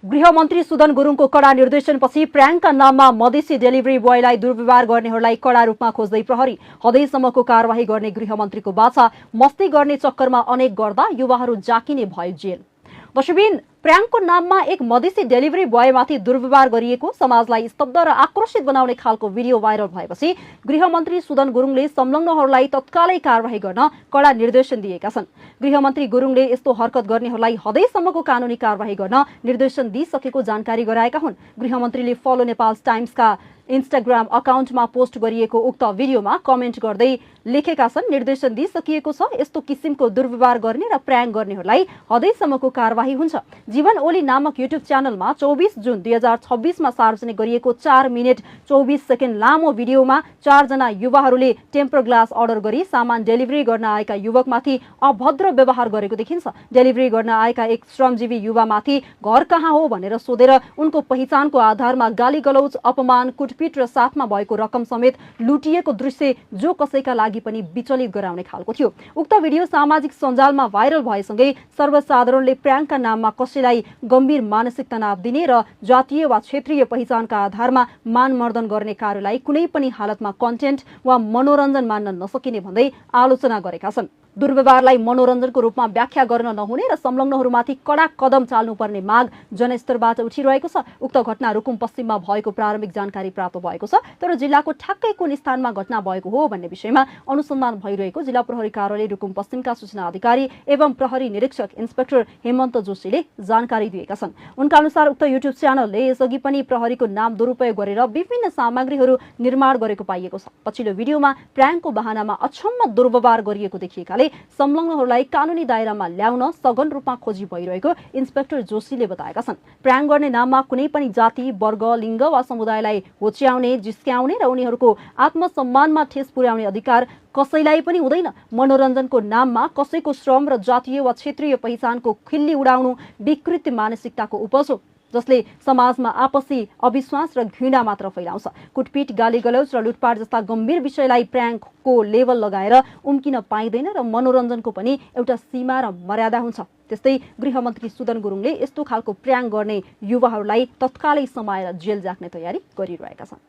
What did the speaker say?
गृहमन्त्री सुदन गुरुङको कड़ा निर्देशनपछि प्र्याङ्कका नाममा मधेसी डेलिभरी बोयलाई दुर्व्यवहार गर्नेहरूलाई कड़ा रूपमा खोज्दै प्रहरी हदैसम्मको कारवाही गर्ने गृहमन्त्रीको बाछा मस्ती गर्ने चक्करमा अनेक गर्दा युवाहरू जाकिने भयो जेल। दर्शकबिन प्र्याङ्कको नाममा एक मधेसी डेलिभरी बोयमाथि दुर्व्यवहार गरिएको समाजलाई स्तब्ध र आक्रोशित बनाउने खालको भिडियो भाइरल भएपछि गृहमन्त्री सुदन गुरुङले संलग्नहरूलाई तत्कालै कारवाही गर्न कड़ा निर्देशन दिएका छन्। गृहमन्त्री गुरुङले यस्तो हरकत गर्नेहरूलाई हदैसम्मको कानूनी कारवाही गर्न निर्देशन दिइसकेको जानकारी गराएका हुन्। गृहमन्त्रीले फलो नेपाल टाइम्सका इन्स्टाग्राम अकाउन्टमा पोस्ट गरिएको उक्त भिडियोमा कमेन्ट गर्दै लेखेका छन्, निर्देशन दिइसकिएको छ, यस्तो किसिमको दुर्व्यवहार गर्ने र प्र्याङ्क गर्नेहरूलाई हदैसम्मको कारवाही हुन्छ। जीवन ओली नामक युट्युब च्यानलमा 24 जुन 2026मा सार्वजनिक गरिएको 4 मिनेट 24 सेकेन्ड लामो भिडियोमा 4 जना युवाहरूले टेम्पर ग्लास अर्डर गरी सामान डेलिभरी गर्न आएका युवकमाथि अभद्र व्यवहार गरेको देखिन्छ। डेलिभरी गर्न आएका एक श्रमजीवी युवामाथि घर कहाँ हो भनेर सोधेर उनको पहिचानको आधारमा गाली गलौज, अपमान, कुटपिट र साथमा भएको रकम समेत लुटिएको दृश्य जो कसैका लागि पनि विचलित गराउने खालको थियो। उक्त भिडियो सामाजिक सञ्जालमा भाइरल भएसँगै सर्वसाधारणले प्र्याङ्कका नाममा कसैलाई गम्भीर मानसिक तनाव दिने र जातीय वा क्षेत्रीय पहिचानका आधारमा मानमर्दन गर्ने कार्यलाई कुनै पनि हालतमा कन्टेन्ट वा मनोरञ्जन मान्न नसकिने भन्दै आलोचना गरेका छन्। दुर्व्यवहारलाई मनोरञ्जनको रूपमा व्याख्या गर्न नहुने र संलग्नहरूमाथि कड़ा कदम चाल्नुपर्ने माग जनस्तरबाट उठिरहेको छ। उक्त घटना रुकुम पश्चिममा भएको प्रारम्भिक जानकारी प्राप्त भएको छ, तर जिल्लाको ठ्याक्कै कुन स्थानमा घटना भएको हो भन्ने विषयमा अनुसन्धान भइरहेको जिल्ला प्रहरी कार्यालय रुकुम पश्चिमका सूचना अधिकारी एवं प्रहरी निरीक्षक इन्स्पेक्टर हेमन्त जोशीले जानकारी दिएका छन्। उनका अनुसार उक्त युट्युब च्यानलले यसअघि पनि प्रहरीको नाम दुरुपयोग गरेर विभिन्न सामग्रीहरू निर्माण गरेको पाइएको छ। पछिल्लो भिडियोमा प्र्याङ्कको बहानामा अक्षम्म दुर्व्यवहार गरिएको देखिएकाले संलग्नहरूलाई कानूनी दायरामा ल्याउन सघन रूपमा खोजी भइरहेको इन्स्पेक्टर जोशीले बताएका छन्। प्र्याङ्क गर्ने नाममा कुनै पनि जाति, वर्ग, लिङ्ग वा समुदायलाई होच्याउने, जिस्क्याउने र उनीहरूको आत्मसम्मानमा ठेस पुर्याउने अधिकार कसैलाई पनि हुँदैन। मनोरञ्जनको नाममा कसैको श्रम र जातीय वा क्षेत्रीय पहिचानको खिल्ली उडाउनु विकृत मानसिकताको उपज हो, जसले समाजमा आपसी अविश्वास र घृणा मात्र फैलाउँछ। कुटपिट, गालीगलौज र लुटपाट जस्ता गम्भीर विषयलाई प्र्याङ्कको लेभल लगाएर उम्किन पाइँदैन र मनोरञ्जनको पनि एउटा सीमा र मर्यादा हुन्छ। त्यस्तै गृहमन्त्री सुदन गुरुङले यस्तो खालको प्र्याङ्क गर्ने युवाहरूलाई तत्कालै समाएर जेल जाक्ने तयारी गरिरहेका छन्।